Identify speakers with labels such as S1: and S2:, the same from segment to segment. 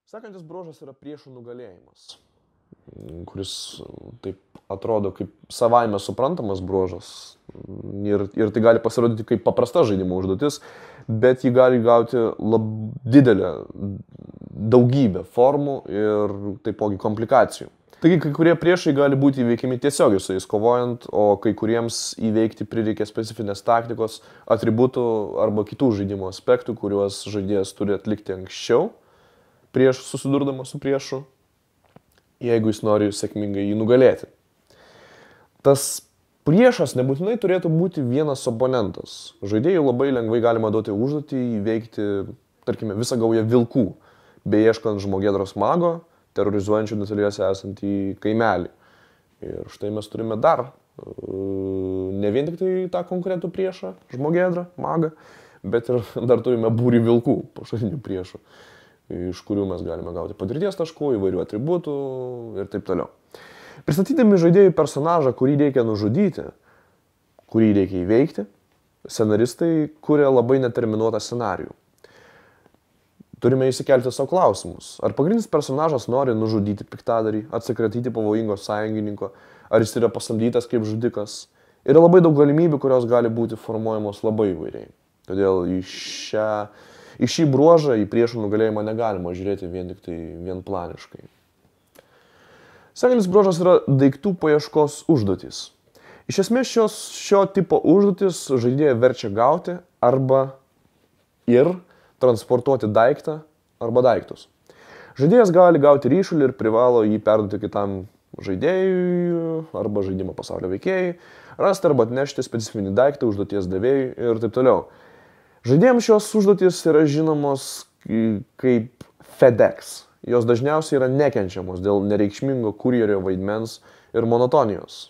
S1: Sekantis bruožas yra priešų nugalėjimas, kuris taip atrodo kaip savaime suprantamas bruožas ir tai gali pasirodyti kaip paprasta žaidimo užduotis, bet jį gali gauti didelę daugybę formų ir taipogi komplikacijų. Taigi kai kurie priešai gali būti įveikiami tiesiogiai su jais kovojant, o kai kuriems įveikti prireikia specifinės taktikos, atributų arba kitų žaidimo aspektų, kuriuos žaidėjas turi atlikti anksčiau, prieš susidurdamas su priešu, jeigu jis nori sėkmingai jį nugalėti. Tas priešas nebūtinai turėtų būti vienas oponentas. Žaidėjui labai lengvai galima duoti užduotį įveikti, tarkime, visą gaują vilkų, beieškant žmogėdros mago, terorizuojančių netoliese esantį kaimelį. Ir štai mes turime dar ne vien tik tai tą konkretų priešą, žmogėdrą, magą, bet ir dar turime būrį vilkų, pašalinių priešų, iš kurių mes galime gauti patirties taškų, įvairių atributų ir taip toliau. Pristatydami žaidėjų personažą, kurį reikia nužudyti, kurį reikia įveikti, scenaristai kuria labai neterminuotą scenarijų. Turime įsikelti savo klausimus. Ar pagrindinis personažas nori nužudyti piktadarį, atsikratyti pavojingo sąjungininko, ar jis yra pasamdytas kaip žudikas? Yra labai daug galimybių, kurios gali būti formuojamos labai įvairiai. Todėl į šį bruožą, į priešų nugalėjimą negalima žiūrėti vien tik tai vienplaniškai. Sekantis bruožas yra daiktų paieškos užduotys. Iš esmės šio tipo užduotys žaidėją verčia gauti arba ir transportuoti daiktą arba daiktus. Žaidėjas gali gauti ryšulį ir privalo jį perduoti kitam žaidėjui arba žaidimo pasaulio veikėjai, rasti arba atnešti specifinį daiktą užduoties davėjui ir taip toliau. Žaidėjams šios užduotys yra žinomos kaip FedEx. Jos dažniausiai yra nekenčiamos dėl nereikšmingo kurjerio vaidmens ir monotonijos.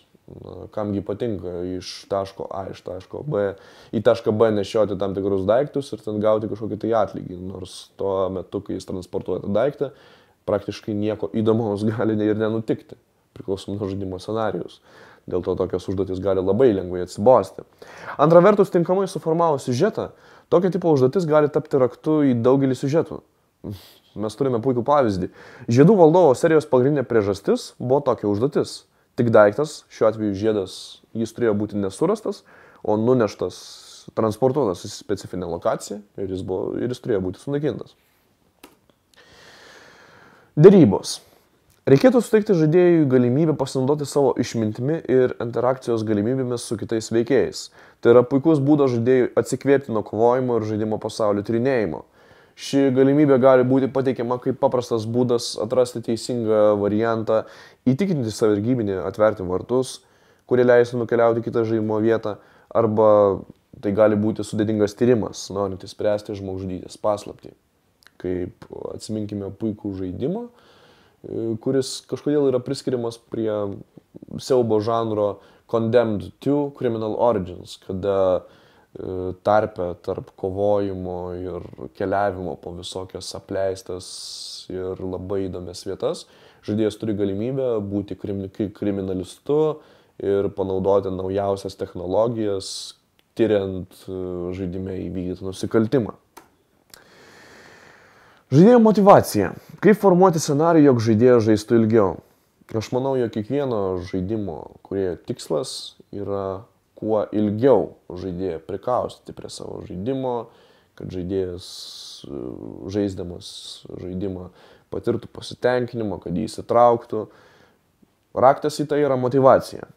S1: Kamgi patinka iš taško A, iš taško B, į tašką B nešioti tam tikrus daiktus ir ten gauti kažkokį tai atlygį. Nors tuo metu, kai jis transportuoja tą daiktą, praktiškai nieko įdomaus gali ir nenutikti, priklausomai nuo žaidimo scenarijus. Dėl to tokios užduotys gali labai lengvai atsibosti. Antra vertus, tinkamai suformavus siužetą, tokio tipo užduotis gali tapti raktu į daugelį siužetų. Mes turime puikų pavyzdį. Žiedų valdovo serijos pagrindinė priežastis buvo tokia užduotis. Tik daiktas, šiuo atveju žiedas, jis turėjo būti nesurastas, o nuneštas, transportuotas į specifinę lokaciją ir jis turėjo būti sunaikintas. Derybos. Reikėtų suteikti žaidėjui galimybę pasinaudoti savo išmintimi ir interakcijos galimybėmis su kitais veikėjais. Tai yra puikus būdas žaidėjui atsikvėpti nuo kovojimo ir žaidimo pasaulio tyrinėjimo. Ši galimybė gali būti pateikiama kaip paprastas būdas atrasti teisingą variantą, įtikinti savirgybinį atverti vartus, kurie leistų nukeliauti kitą žaidimo vietą, arba tai gali būti sudėtingas tyrimas, norint išspręsti žmogžudystės paslaptį. Kaip atsiminkime puikų žaidimą, kuris kažkodėl yra priskiriamas prie siaubo žanro Condemned 2 Criminal Origins, kada tarpe tarp kovojimo ir keliavimo po visokias apleistas ir labai įdomias vietas, žaidėjas turi galimybę būti kriminalistu ir panaudoti naujausias technologijas, tyriant žaidime įvykdytą nusikaltimą. Žaidėjo motyvacija. Kaip formuoti scenarijų, jog žaidėjas žaistų ilgiau? Aš manau, jog kiekvieno žaidimo kūrėjo tikslas yra kuo ilgiau žaidėją prikaustyti prie savo žaidimo, kad žaidėjas žaisdamas žaidimą patirtų pasitenkinimą, kad jį įsitrauktų. Raktas į tai yra motyvacija.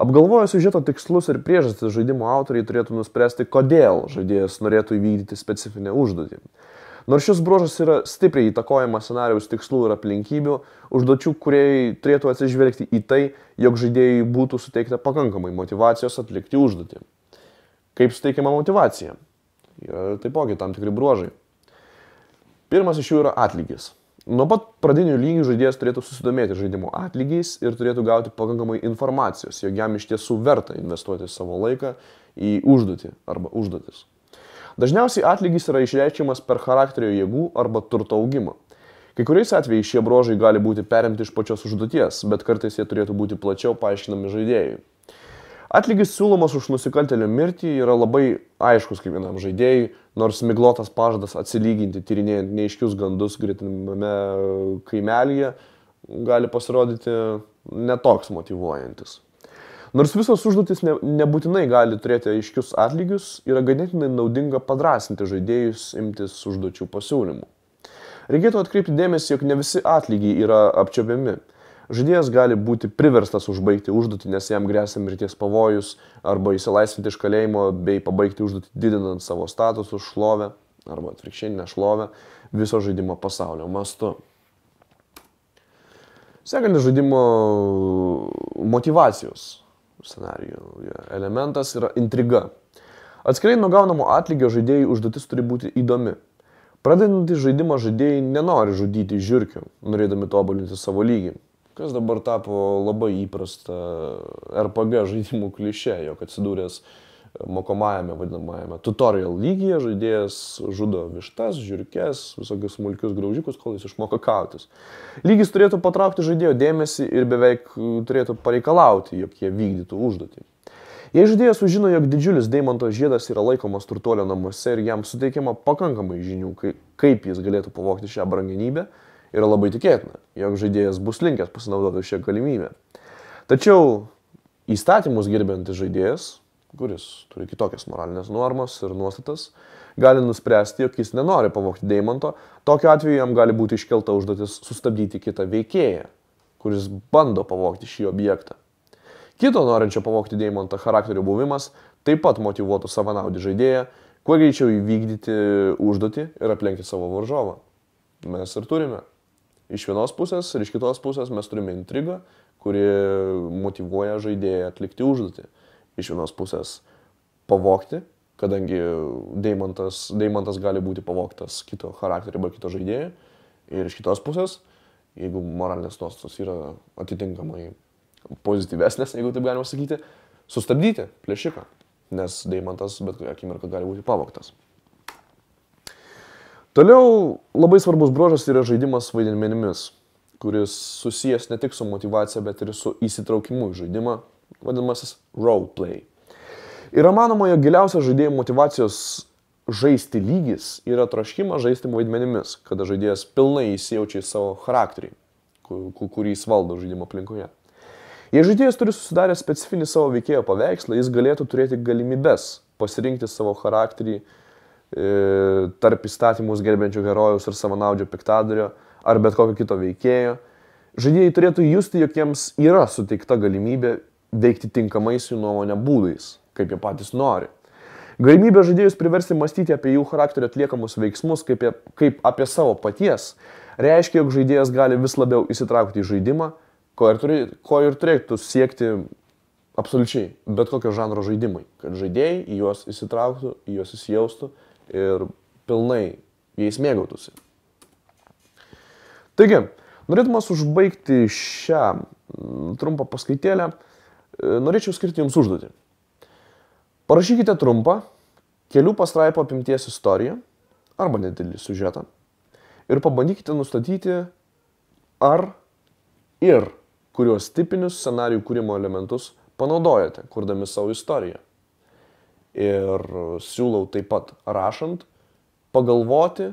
S1: Apgalvoję siužeto tikslus ir priežastis, žaidimo autoriai turėtų nuspręsti, kodėl žaidėjas norėtų įvykdyti specifinę užduotį. Nors šis bruožas yra stipriai įtakojamas scenarijaus tikslų ir aplinkybių, užduočių kūrėjai turėtų atsižvelgti į tai, jog žaidėjai būtų suteikta pakankamai motyvacijos atlikti užduotį. Kaip suteikiama motyvacija? Yra taipogi tam tikri bruožai. Pirmas iš jų yra atlygis. Nuo pat pradinių lygių žaidėjas turėtų susidomėti žaidimo atlygiais ir turėtų gauti pakankamai informacijos, jog jam iš tiesų verta investuoti savo laiką į užduotį arba užduotis. Dažniausiai atlygis yra išreiškiamas per charakterio jėgų arba turto augimą. Kai kuriais atvejais šie bruožai gali būti perimti iš pačios užduoties, bet kartais jie turėtų būti plačiau paaiškinami žaidėjui. Atlygis siūlomas už nusikaltėlio mirtį yra labai aiškus kiekvienam žaidėjui, nors miglotas pažadas atsilyginti, tyrinėjant neiškius gandus gretimame kaimelyje, gali pasirodyti netoks motyvuojantis. Nors visos užduotis nebūtinai gali turėti aiškius atlygius, yra ganėtinai naudinga padrasinti žaidėjus imtis užduočių pasiūlymų. Reikėtų atkreipti dėmesį, jog ne visi atlygiai yra apčiuopiami. Žaidėjas gali būti priverstas užbaigti užduotį, nes jam gresia mirties pavojus, arba išsilaisvinti iš kalėjimo bei pabaigti užduotį didinant savo statusų, šlovę, arba atvirkščiai nešlovę viso žaidimo pasaulio mastu. Sekantis žaidimo motyvacijos scenarijų elementas yra intriga. Atskirai nuo gaunamo atlygio žaidėjų užduotis turi būti įdomi. Pradedantys žaidimą žaidėjai nenori žudyti žiurkių, norėdami tobulinti savo lygį, kas dabar tapo labai įprasta RPG žaidimų klišė, jog atsidūręs mokomajame vadinamajame tutorial lygyje žaidėjas žudo vištas, žiurkes, visokius smulkius graužikus, kol jis išmoko kautis. Lygis turėtų patraukti žaidėjo dėmesį ir beveik turėtų pareikalauti, jog jie vykdytų užduotį. Jei žaidėjas sužino, jog didžiulis deimanto žiedas yra laikomas turtuolio namuose ir jam suteikiama pakankamai žinių, kaip jis galėtų pavogti šią brangenybę, yra labai tikėtina, jog žaidėjas bus linkęs pasinaudoti šią galimybę. Tačiau įstatymus gerbiantis žaidėjas, kuris turi kitokias moralinės normas ir nuostatas, gali nuspręsti, jog jis nenori pavogti deimanto, tokiu atveju jam gali būti iškelta užduotis sustabdyti kitą veikėją, kuris bando pavogti šį objektą. Kito norinčio pavogti deimantą charakterio buvimas taip pat motyvuotų savanaudį žaidėją, kuo greičiau įvykdyti užduotį ir aplenkti savo varžovą. Mes ir turime. Iš vienos pusės ir iš kitos pusės mes turime intrigą, kuri motyvuoja žaidėją atlikti užduotį. Iš vienos pusės pavogti, kadangi deimantas gali būti pavogtas kito charakterio arba kito žaidėjo. Ir iš kitos pusės, jeigu moralinės nuostatos yra atitinkamai pozityvesnės, jeigu taip galima sakyti, sustabdyti plėšiką, nes deimantas bet kokią akimirką gali būti pavogtas. Toliau labai svarbus bruožas yra žaidimas vaidmenimis, kuris susijęs ne tik su motyvacija, bet ir su įsitraukimu į žaidimą, vadinamasis roleplay. Yra manoma, jog giliausias žaidėjų motyvacijos žaisti lygis yra troškimas žaisti vaidmenimis, kada žaidėjas pilnai įsijaučia į savo charakterį, kurį jis valdo žaidimo aplinkoje. Jei žaidėjas turi susidarę specifinį savo veikėjo paveikslą, jis galėtų turėti galimybes pasirinkti savo charakterį tarp įstatymus gerbiančio herojaus ir savanaudžio piktadario ar bet kokio kito veikėjo. Žaidėjai turėtų justi, jog jiems yra suteikta galimybė veikti tinkamais jų nuomonę būdais, kaip jie patys nori. Galimybė žaidėjus priversti mąstyti apie jų charakterio atliekamus veiksmus kaip apie savo paties, reiškia, jog žaidėjas gali vis labiau įsitraukti į žaidimą, ko ir turėtų siekti absoliučiai bet kokio žanro žaidimai, kad žaidėjai į juos įsitrauktų, į juos įsijaustų ir pilnai jais mėgautųsi. Taigi, norėdamas užbaigti šią trumpą paskaitėlę, norėčiau skirti jums užduotį. Parašykite trumpą, kelių pastraipų apimties istoriją arba nedidelį siužetą ir pabandykite nustatyti, ar ir kurios tipinius scenarijų kūrimo elementus panaudojate, kurdami savo istoriją. Ir siūlau taip pat rašant, pagalvoti,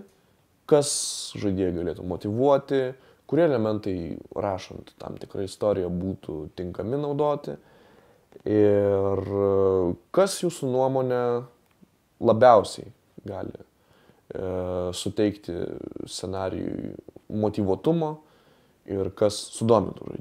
S1: kas žaidėją galėtų motyvuoti, kurie elementai rašant tam tikrą istoriją būtų tinkami naudoti ir kas jūsų nuomonė labiausiai gali suteikti scenarijui motyvuotumo ir kas sudomintų žaidėją.